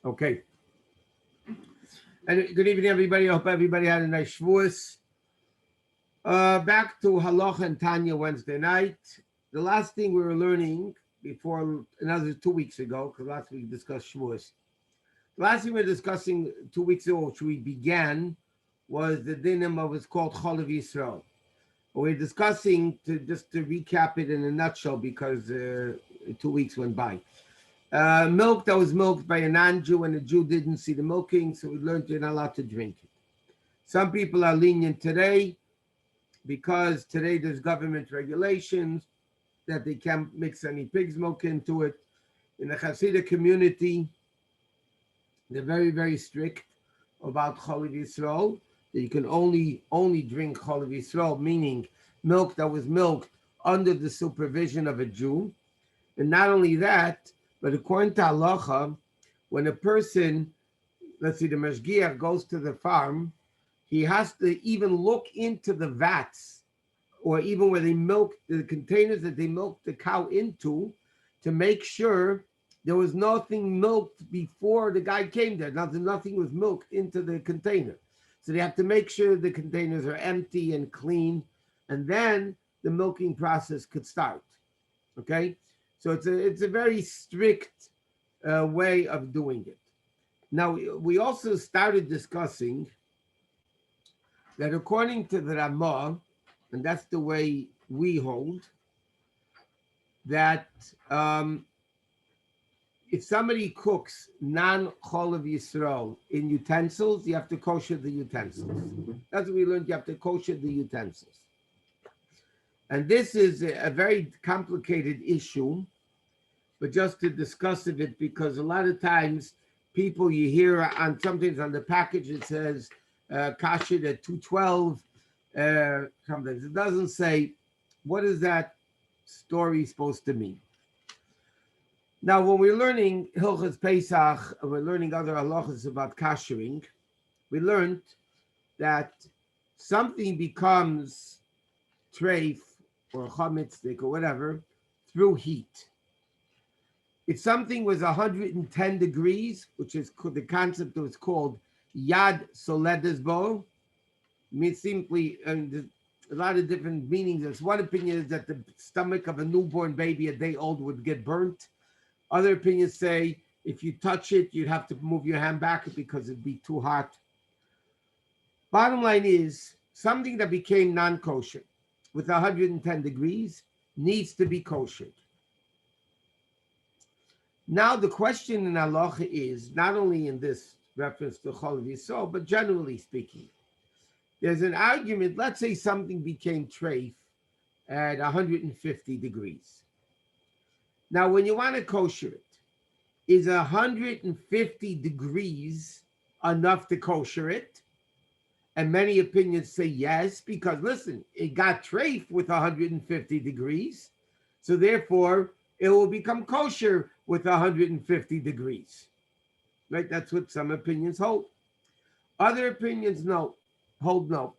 Okay. And good evening, everybody. I hope everybody had a nice Shavuos. Back to Halacha and Tanya Wednesday night. The last thing we were learning before, another 2 weeks ago, because last week we discussed Shavuos. The last thing we were discussing 2 weeks ago, which we began, was the dinim of what's called Cholov Yisroel. We're discussing, just to recap it in a nutshell, because 2 weeks went by. Milk that was milked by a non-Jew and a Jew didn't see the milking, so we learned you're not allowed to drink it. Some people are lenient today because today there's government regulations that they can't mix any pig's milk into it. In the Hasidic community, they're very, very strict about Cholov Yisroel. That you can only drink Cholov Yisroel, meaning milk that was milked under the supervision of a Jew. And not only that, but according to Halacha, when a person, let's see, the Mashgiach goes to the farm, he has to even look into the vats, or even where they milk, the containers that they milk the cow into, to make sure there was nothing milked before the guy came there. Nothing was milked into the container. So they have to make sure the containers are empty and clean, and then the milking process could start. Okay? So it's a very strict way of doing it. Now, we also started discussing that according to the Ramah, and that's the way we hold, that if somebody cooks non-Cholov Yisroel in utensils, you have to kosher the utensils. That's what we learned, you have to kosher the utensils. And this is a very complicated issue, but just to discuss it, because a lot of times people you hear on sometimes on the package it says kasher at 212. Sometimes it doesn't say. What is that story supposed to mean? Now, when we're learning Hilchos Pesach, and we're learning other halachas about kashering, we learned that something becomes treif or chametzik or whatever through heat. If something was 110 degrees, which is the concept that was called Yad Soledes Bo, means simply, and a lot of different meanings. There's one opinion is that the stomach of a newborn baby a day old would get burnt. Other opinions say if you touch it, you'd have to move your hand back because it'd be too hot. Bottom line is, something that became non-kosher with 110 degrees needs to be koshered. Now the question in Halacha is, not only in this reference to Cholov Yisroel, but generally speaking, there's an argument, let's say something became treif at 150 degrees. Now, when you want to kosher it, is 150 degrees enough to kosher it? And many opinions say yes, because listen, it got treif with 150 degrees, so therefore it will become kosher with 150 degrees. Right? That's what some opinions hold. Other opinions hold no.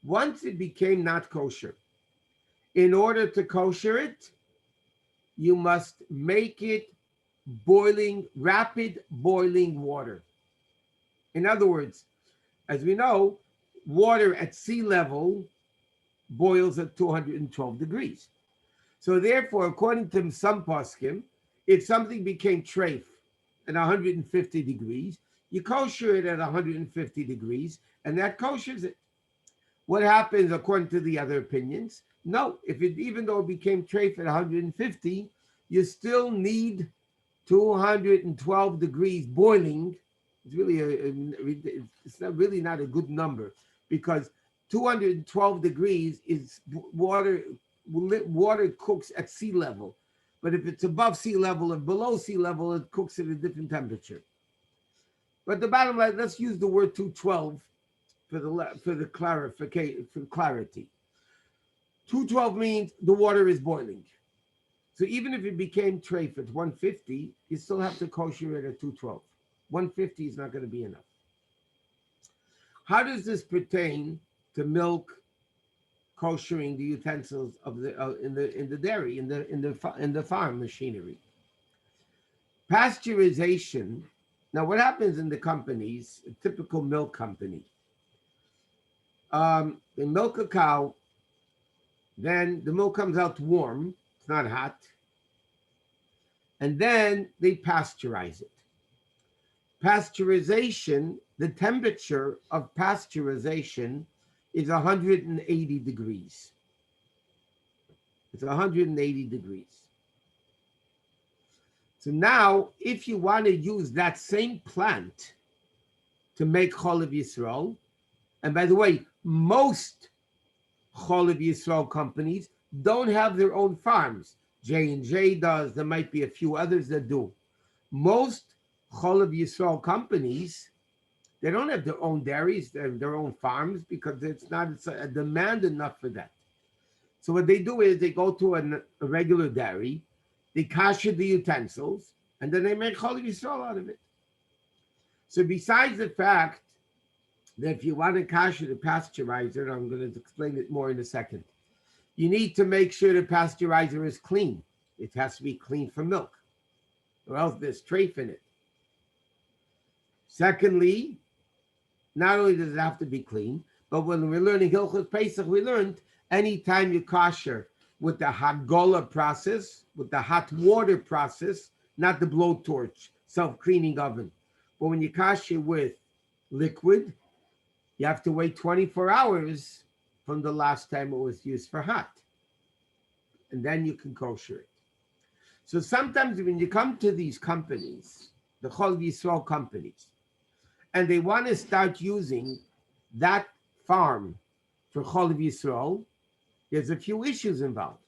Once it became not kosher, in order to kosher it, you must make it boiling, rapid boiling water. In other words, as we know, water at sea level boils at 212 degrees. So therefore, according to some poskim, if something became treif at 150 degrees, you kosher it at 150 degrees, and that koshers it. What happens according to the other opinions? No, even though it became treif at 150, you still need 212 degrees boiling. It's really it's not really not a good number, because 212 degrees is water cooks at sea level. But if it's above sea level and below sea level, it cooks at a different temperature. But the bottom line, let's use the word 212 for the clarification, for clarity. 212 means the water is boiling. So even if it became treif at 150, you still have to kosher it at 212. 150 is not going to be enough. How does this pertain to milk koshering the utensils of the in the dairy, in the farm machinery? Pasteurization Now, what happens in the companies, a typical milk company, they milk a cow, then the milk comes out warm, it's not hot, and then they pasteurize it. Pasteurization, the temperature of pasteurization is 180 degrees. It's 180 degrees. So now, if you want to use that same plant to make Cholov Yisroel, and by the way, most Cholov Yisroel companies don't have their own farms. J&J does. There might be a few others that do. Most Cholov Yisrael companies, they don't have their own dairies, their own farms, because it's not a demand enough for that. So what they do is they go to a regular dairy, they kasher the utensils, and then they make Cholov Yisrael out of it. So besides the fact that if you want to kasher the pasteurizer, I'm going to explain it more in a second, you need to make sure the pasteurizer is clean. It has to be clean for milk, or else there's trafe in it. Secondly, not only does it have to be clean, but when we're learning Hilchos Pesach, we learned anytime you kasher with the Hagola process, with the hot water process, not the blowtorch, self-cleaning oven. But when you kasher with liquid, you have to wait 24 hours from the last time it was used for hot. And then you can kosher it. So sometimes when you come to these companies, the Cholov Yisrael companies, and they want to start using that farm for Cholov Yisrael, there's a few issues involved.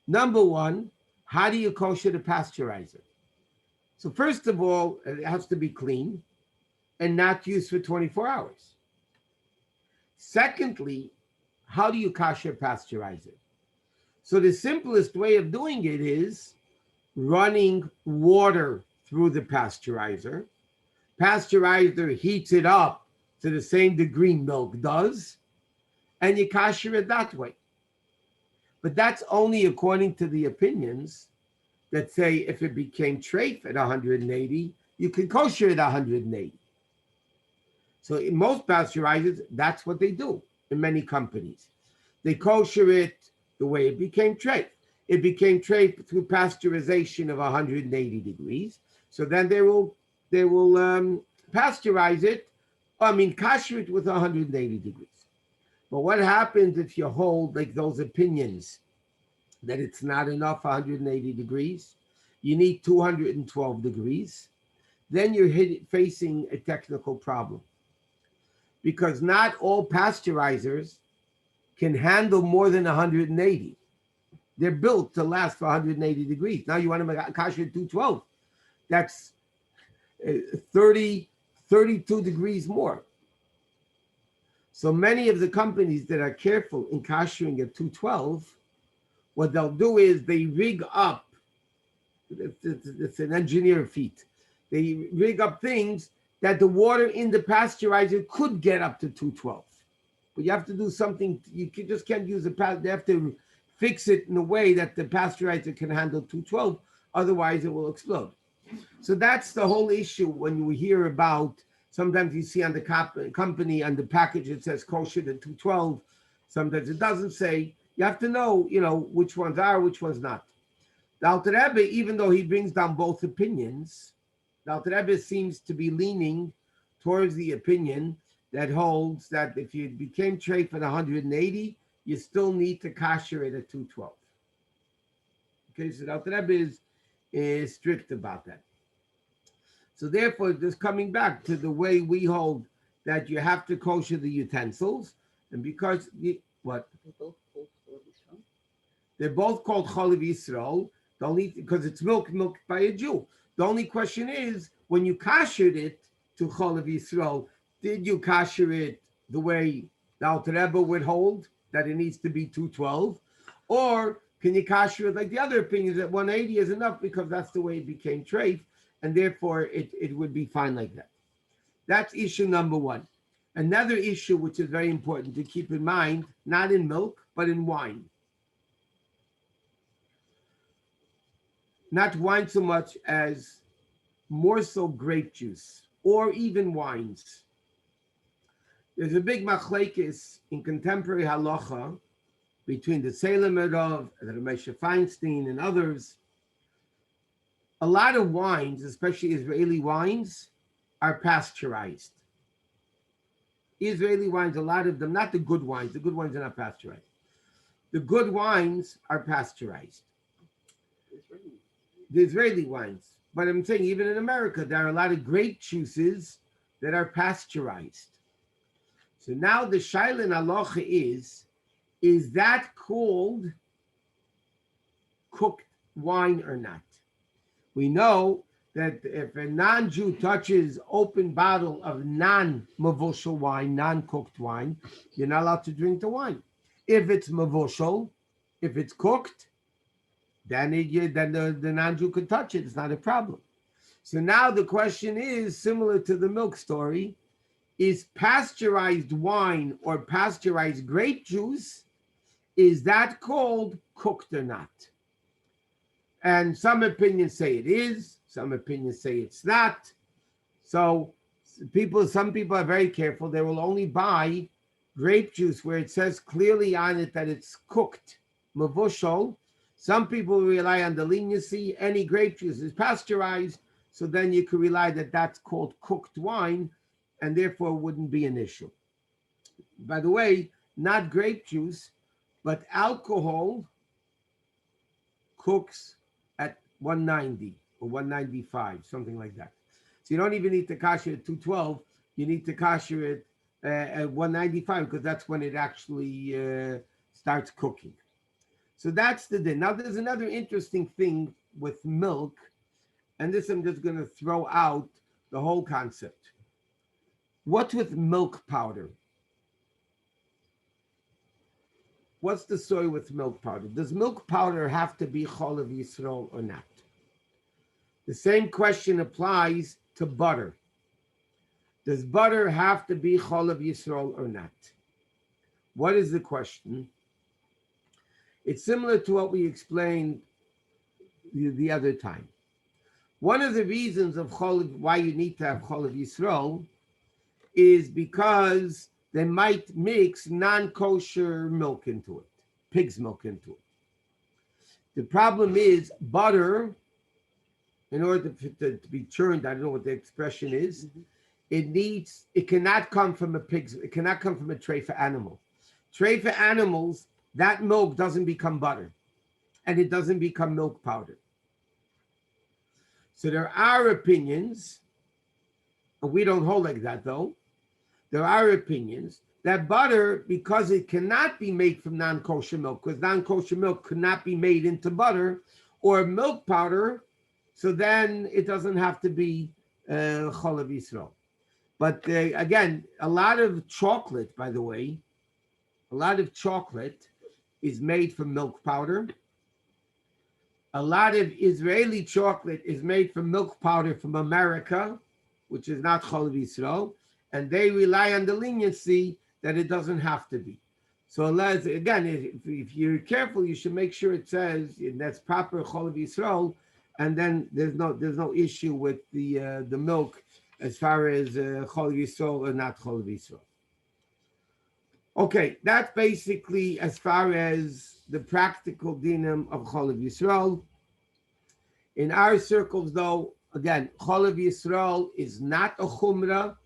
Number one, how do you kosher the pasteurizer? So first of all, it has to be clean and not used for 24 hours. Secondly, how do you kosher pasteurize it? So the simplest way of doing it is running water through the pasteurizer. Pasteurizer heats it up to the same degree milk does, and you kosher it that way. But that's only according to the opinions that say if it became treif at 180, you can kosher it 180. So in most pasteurizers, that's what they do in many companies. They kosher it the way it became treif. It became treif through pasteurization of 180 degrees. So then they will pasteurize it, kosher it with 180 degrees. But what happens if you hold like those opinions that it's not enough 180 degrees? You need 212 degrees. Then you're facing a technical problem, because not all pasteurizers can handle more than 180. They're built to last for 180 degrees. Now you want to make kosher at 212. That's 32 degrees more. So many of the companies that are careful in koshering at 212, what they'll do is they rig up, it's an engineer feat, they rig up things that the water in the pasteurizer could get up to 212. But you have to do something, just can't use they have to fix it in a way that the pasteurizer can handle 212, otherwise it will explode. So that's the whole issue when we hear about, sometimes you see on the company, on the package, it says kosher to 212. Sometimes it doesn't say. You have to know, which ones are, which ones not. The Alter Rebbe, even though he brings down both opinions, the Alter Rebbe seems to be leaning towards the opinion that holds that if you became treif at 180, you still need to kosher it at 212. Okay, so the Alter Rebbe is strict about that. So therefore, just coming back to the way we hold that you have to kosher the utensils, and because what? They're both called Cholov Yisroel. The only because it's milk by a Jew. The only question is when you kashered it to Cholov Yisroel, did you kasher it the way the Alter Rebbe would hold that it needs to be 212, or can you kasher it like the other opinions that 180 is enough because that's the way it became treif, and therefore it would be fine like that. That's issue number one. Another issue which is very important to keep in mind, not in milk, but in wine. Not wine so much as more so grape juice or even wines. There's a big machlekes in contemporary halacha between the Salem Harav, the Ramesha Feinstein, and others. A lot of wines, especially Israeli wines, are pasteurized. Israeli wines, a lot of them, not the good wines are not pasteurized. The good wines are pasteurized. The Israeli wines. But I'm saying even in America, there are a lot of grape juices that are pasteurized. So now the shaila in halacha is that called cooked wine or not? We know that if a non-Jew touches open bottle of non-mavushal wine, non-cooked wine, you're not allowed to drink the wine. If it's mavushal, if it's cooked, then the non-Jew could touch it. It's not a problem. So now the question is, similar to the milk story, is pasteurized wine or pasteurized grape juice, is that called cooked or not? And some opinions say it is, some opinions say it's not. So some people are very careful. They will only buy grape juice where it says clearly on it that it's cooked, mavushal. Some people rely on the leniency. Any grape juice is pasteurized, so then you can rely that that's called cooked wine, and therefore wouldn't be an issue. By the way, not grape juice, but alcohol cooks at 190 or 195, something like that. So you don't even need to kasher at 212. You need to kasher it at 195 because that's when it actually starts cooking. So that's the din. Now there's another interesting thing with milk, and this I'm just going to throw out the whole concept. What's with milk powder? What's the story with milk powder? Does milk powder have to be Cholov Yisroel or not? The same question applies to butter. Does butter have to be Cholov Yisroel or not? What is the question? It's similar to what we explained the other time. One of the reasons of Cholov, why you need to have Cholov Yisroel is because they might mix non-kosher milk into it, pig's milk into it. The problem is butter, in order to be churned, I don't know what the expression is, it cannot come from a treifa animal. Treifa animals, that milk doesn't become butter and it doesn't become milk powder. So there are opinions, and we don't hold like that though. There are opinions that butter, because it cannot be made from non-kosher milk, because non-kosher milk could not be made into butter, or milk powder, so then it doesn't have to be Cholov Yisroel. But again, a lot of chocolate, by the way, is made from milk powder. A lot of Israeli chocolate is made from milk powder from America, which is not Cholov Yisroel, and they rely on the leniency that it doesn't have to be. So again, if you're careful, you should make sure it says that's proper Cholov Yisroel, and then there's no issue with the milk as far as Cholov Yisroel or not Cholov Yisroel. Okay, that's basically as far as the practical dinam of Cholov Yisroel. In our circles, though, again, Cholov Yisroel is not a chumrah.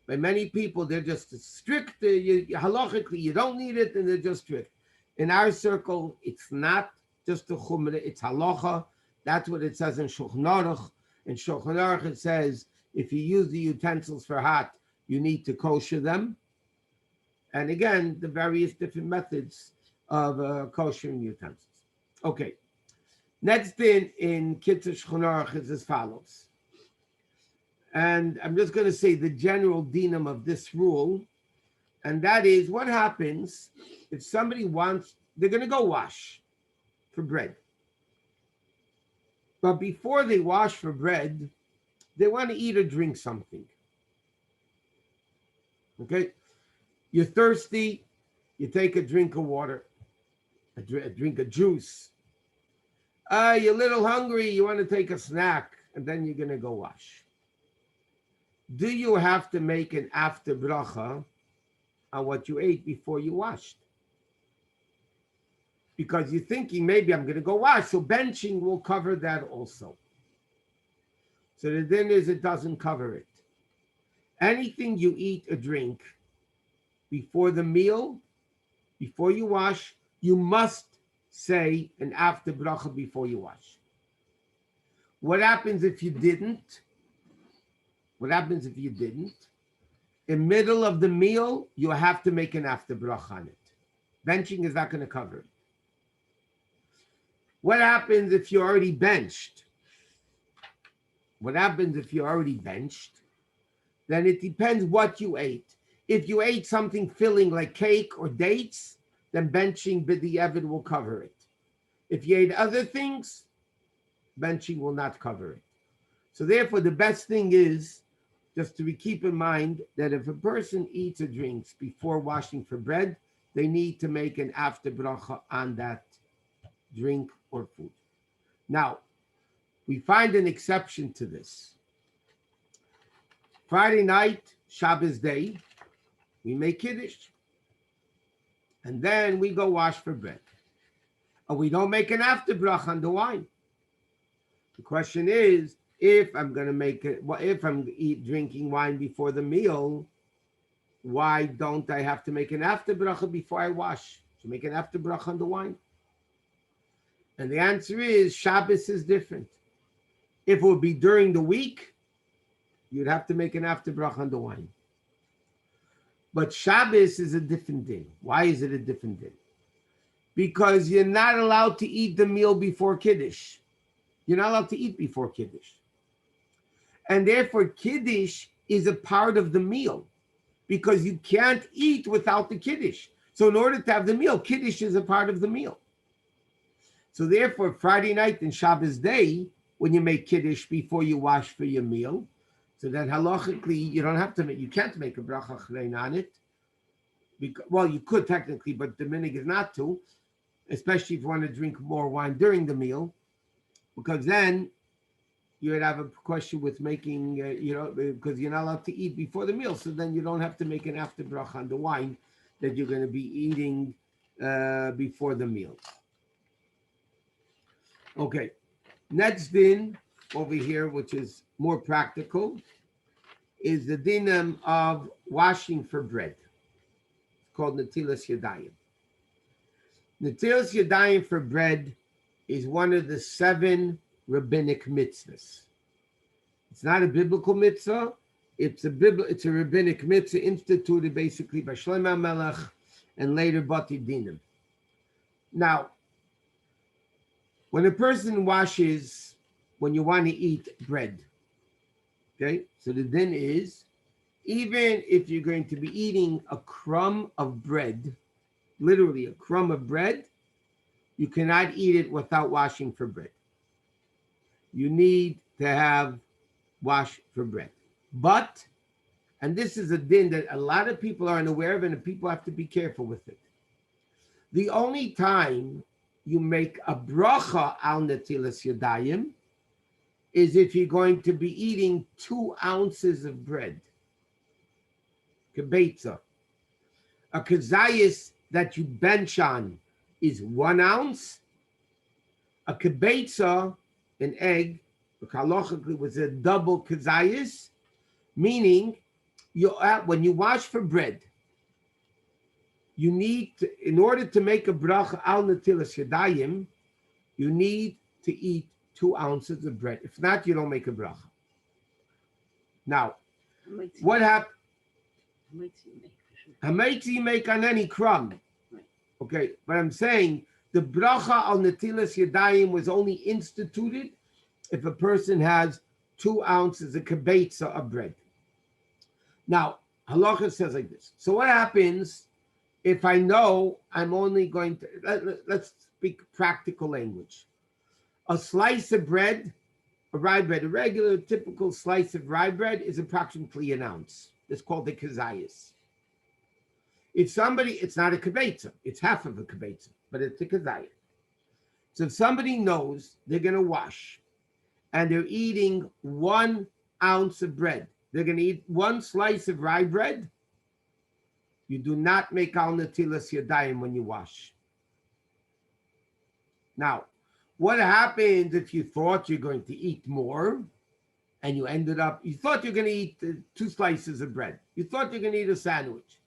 By many people, they're just strict. Halachically, you don't need it, and they're just strict. In our circle, it's not just a chumrah, it's halacha. That's what it says in Shulchan Aruch. In Shulchan Aruch, it says, if you use the utensils for hot, you need to kosher them. And again, the various different methods of koshering utensils. Okay. Next thing in Kitzur Shulchan Aruch is as follows. And I'm just going to say the general dinam of this rule, and that is what happens if somebody they're going to go wash for bread. But before they wash for bread, they want to eat or drink something. Okay? You're thirsty, you take a drink of water, a drink of juice. You're a little hungry, you want to take a snack. and then you're going to go wash. Do you have to make an after bracha on what you ate before you washed? Because you're thinking maybe I'm going to go wash, so benching will cover that also. So the din is it doesn't cover it. Anything you eat or drink before the meal, before you wash, you must say an after bracha before you wash. What happens if you didn't? What happens if you didn't? In middle of the meal, you have to make an after bracha on it. Benching is not going to cover it. What happens if you're already benched? What happens if you're already benched? Then it depends what you ate. If you ate something filling like cake or dates, then benching b'di'evid will cover it. If you ate other things, benching will not cover it. So therefore, the best thing is just to keep in mind that if a person eats or drinks before washing for bread, they need to make an after bracha on that drink or food. Now, we find an exception to this. Friday night, Shabbos day, we make Kiddush. And then we go wash for bread. Or we don't make an after bracha on the wine. The question is, if I'm going to make it, if I'm drinking wine before the meal, why don't I have to make an after bracha before I wash? To make an after bracha on the wine? And the answer is, Shabbos is different. If it would be during the week, you'd have to make an after bracha on the wine. But Shabbos is a different din. Why is it a different din? Because you're not allowed to eat the meal before Kiddush. You're not allowed to eat before Kiddush. And therefore, Kiddush is a part of the meal because you can't eat without the Kiddush. So in order to have the meal, Kiddush is a part of the meal. So therefore, Friday night and Shabbos day, when you make Kiddush before you wash for your meal, so that halachically you don't have to make, you can't make a bracha chrein on it. Because, well, you could technically, but the minhag is not to, especially if you want to drink more wine during the meal, because then you would have a question with making, because you're not allowed to eat before the meal, so then you don't have to make an after bracha on the wine that you're going to be eating before the meal. Okay, next din over here, which is more practical, is the din of washing for bread. It's called Netilas Yadayim. Netilas Yadayim for bread is one of the 7 rabbinic mitzvahs. It's not a biblical mitzvah. It's a rabbinic mitzvah instituted basically by Shlomo HaMelech and later Bati Dinim. Now, when a person washes, when you want to eat bread, okay, so the din is, even if you're going to be eating a crumb of bread, literally a crumb of bread, you cannot eat it without washing for bread. You need to have wash for bread. But, and this is a din that a lot of people aren't aware of, and people have to be careful with it. The only time you make a bracha al netilas yadayim is if you're going to be eating 2 ounces of bread. Kibetza. A kazayis that you bench on is 1 ounce. A kibetza, an egg, halachically was a double kazayis, meaning when you wash for bread, you need to, in order to make a bracha al netilas yadayim, you need to eat 2 ounces of bread. If not, you don't make a bracha. Now, what happens? Hametzi you make on any crumb. Okay, but I'm saying the bracha al netilas yadayim was only instituted if a person has 2 ounces of kibetza of bread. Now, halacha says like this. So what happens if I know I'm only going to, let's speak practical language. A slice of bread, a rye bread, a regular typical slice of rye bread is approximately 1 ounce. It's called the kazayas. If somebody, it's not a kibetza, it's half of a kibetza, but it's a kazayas. So if somebody knows they're going to wash, and they're eating 1 ounce of bread. They're going to eat 1 slice of rye bread. You do not make al netilas yadayim when you wash. Now, what happens if you thought you're going to eat more and you thought you're going to eat 2 slices of bread. You thought you're going to eat a sandwich.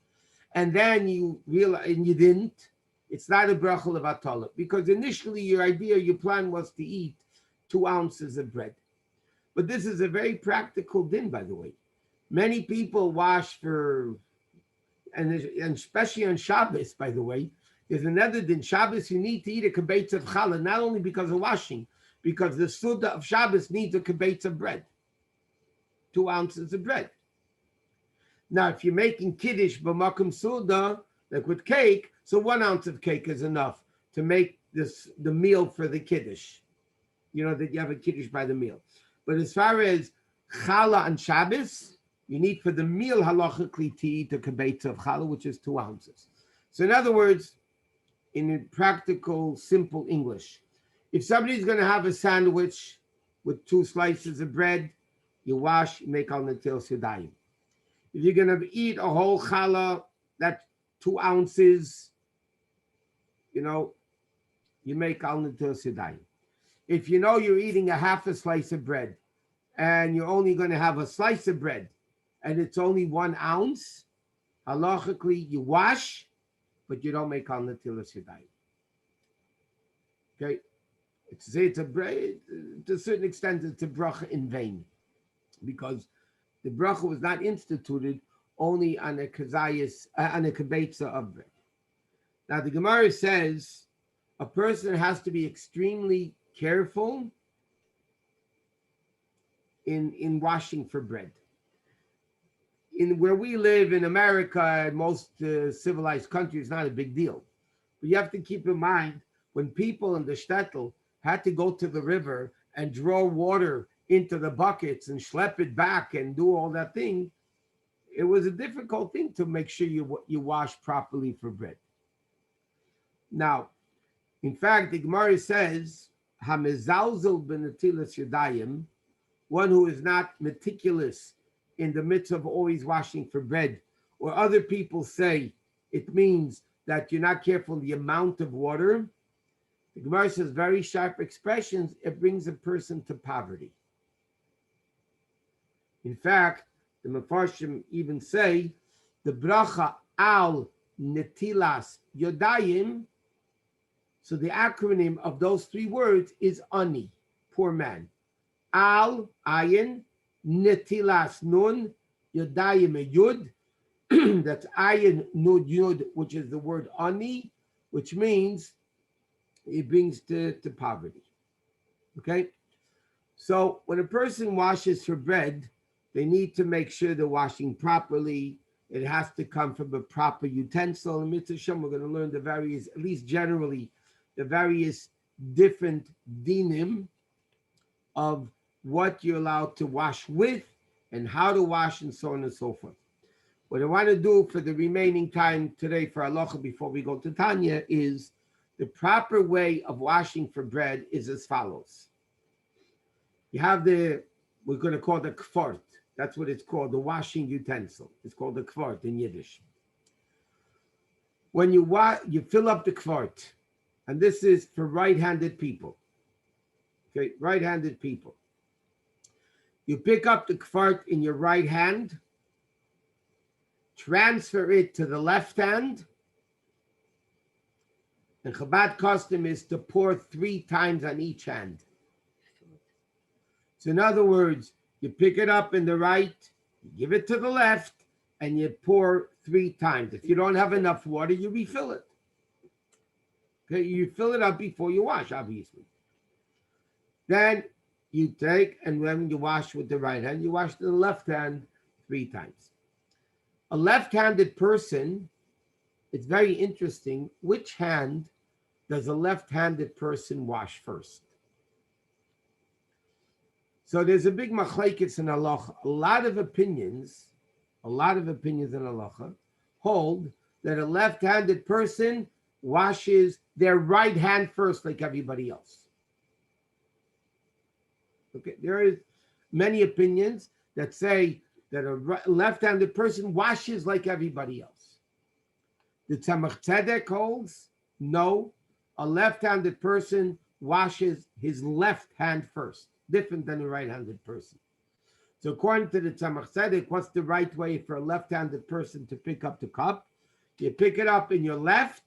And then you realize, and you didn't. It's not a bracha levatala, because initially your plan was to eat 2 ounces of bread. But this is a very practical din, by the way. Many people wash and especially on Shabbos, by the way, there's another din. Shabbos, you need to eat a kibbutz of challah, not only because of washing, because the Suda of Shabbos needs a kibbutz of bread, 2 ounces of bread. Now, if you're making kiddush b'makom Suda, like with cake, so 1 ounce of cake is enough to make the meal for the kiddush. You know that you have a kiddush by the meal. But as far as challah on Shabbos, you need for the meal halachically to eat a kibbutz of challah, which is 2 ounces. So in other words, in practical, simple English, if somebody's going to have a sandwich with 2 slices of bread, you wash, you make al netilas yadayim. If you're going to eat a whole challah, that's 2 ounces, you make al netilas yadayim. If you know you're eating a half a slice of bread and you're only going to have a slice of bread and it's only 1 ounce, halachically you wash, but you don't make al netilas yadayim. Okay? It's a bread, to a certain extent, it's a bracha in vain, because the bracha was not instituted only on a kazayas, on a kibetza of bread. Now the Gemara says a person has to be extremely careful in washing for bread. In where we live in America and most civilized countries, not a big deal. But you have to keep in mind, when people in the shtetl had to go to the river and draw water into the buckets and schlep it back and do all that thing, it was a difficult thing to make sure you wash properly for bread. Now, in fact, the Gemara says, "Hamezalzel b'netilas yadayim," one who is not meticulous in the midst of always washing for bread, or other people say it means that you're not careful the amount of water. The Gemara says very sharp expressions. It brings a person to poverty. In fact, the Mefarshim even say the bracha al netilas yodayim. So the acronym of those 3 words is ani, poor man. Al, ayin, netilas nun, yodayim a yud. That's ayin nud yud, which is the word ani, which means it brings to poverty. Okay? So when a person washes for bread, they need to make sure they're washing properly. It has to come from a proper utensil. In Mitzvah Shem, we're going to learn the various, at least generally, the various different dinim of what you're allowed to wash with and how to wash and so on and so forth. What I want to do for the remaining time today for Halacha before we go to Tanya is the proper way of washing for bread is as follows. You have we're going to call the kfart. That's what it's called, the washing utensil. It's called the kfart in Yiddish. When you fill up the kfart, and this is for right-handed people. Okay, right-handed people. You pick up the kfart in your right hand, transfer it to the left hand, and Chabad custom is to pour 3 times on each hand. So in other words, you pick it up in the right, you give it to the left, and you pour 3 times. If you don't have enough water, you refill it. Okay, you fill it up before you wash, obviously. Then you take, and when you wash with the right hand, you wash the left hand 3 times. A left-handed person, it's very interesting, which hand does a left-handed person wash first? So there's a big machlekes in halacha. A lot of opinions in halacha hold that a left-handed person washes their right hand first like everybody else. Okay, there is many opinions that say that a left-handed person washes like everybody else. The Tzemach Tzedek holds no, a left-handed person washes his left hand first, different than a right-handed person. So according to the Tzemach Tzedek, what's the right way for a left-handed person to pick up the cup? You pick it up in your left,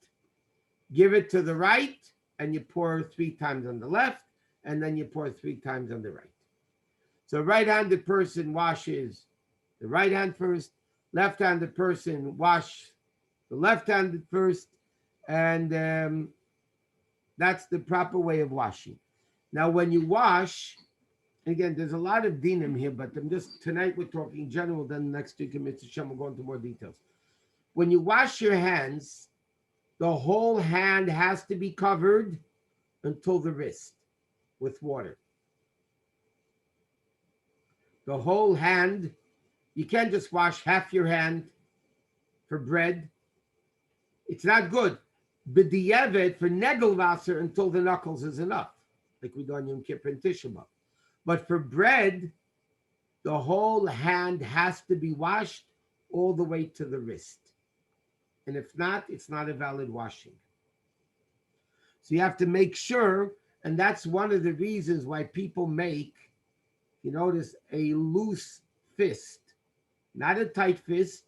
give it to the right, and you pour 3 times on the left, and then you pour 3 times on the right. So a right-handed person washes the right hand first, left-handed person wash the left-handed first, and that's the proper way of washing. Now, when you wash, again, there's a lot of dinim here, but tonight we're talking general, then next week in Mitzvah Shem we'll go into more details. When you wash your hands, the whole hand has to be covered until the wrist with water. The whole hand, you can't just wash half your hand for bread. It's not good. B'di'evet for negelwasser until the knuckles is enough, like we do on Yom Kippur and Tisha B'Av. But for bread, the whole hand has to be washed all the way to the wrist. And if not, it's not a valid washing. So you have to make sure, and that's one of the reasons why people make, you notice, a loose fist, not a tight fist,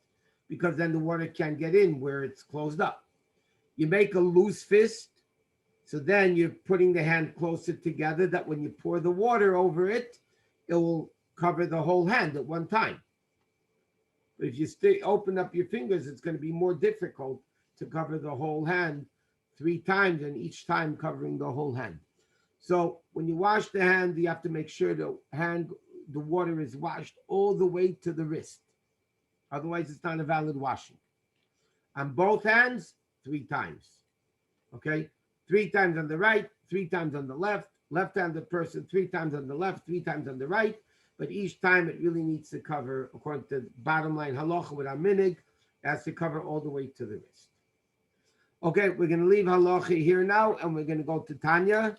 because then the water can't get in where it's closed up. You make a loose fist, so then you're putting the hand closer together that when you pour the water over it, it will cover the whole hand at one time. But if you open up your fingers, it's going to be more difficult to cover the whole hand 3 times, and each time covering the whole hand. So when you wash the hand, you have to make sure the water is washed all the way to the wrist. Otherwise, it's not a valid washing. On both hands, 3 times. Okay? 3 times on the right, 3 times on the left. Left-handed person, 3 times on the left, 3 times on the right. But each time it really needs to cover, according to the bottom line halacha with our minig, it has to cover all the way to the wrist. Okay, we're going to leave halacha here now, and we're going to go to Tanya.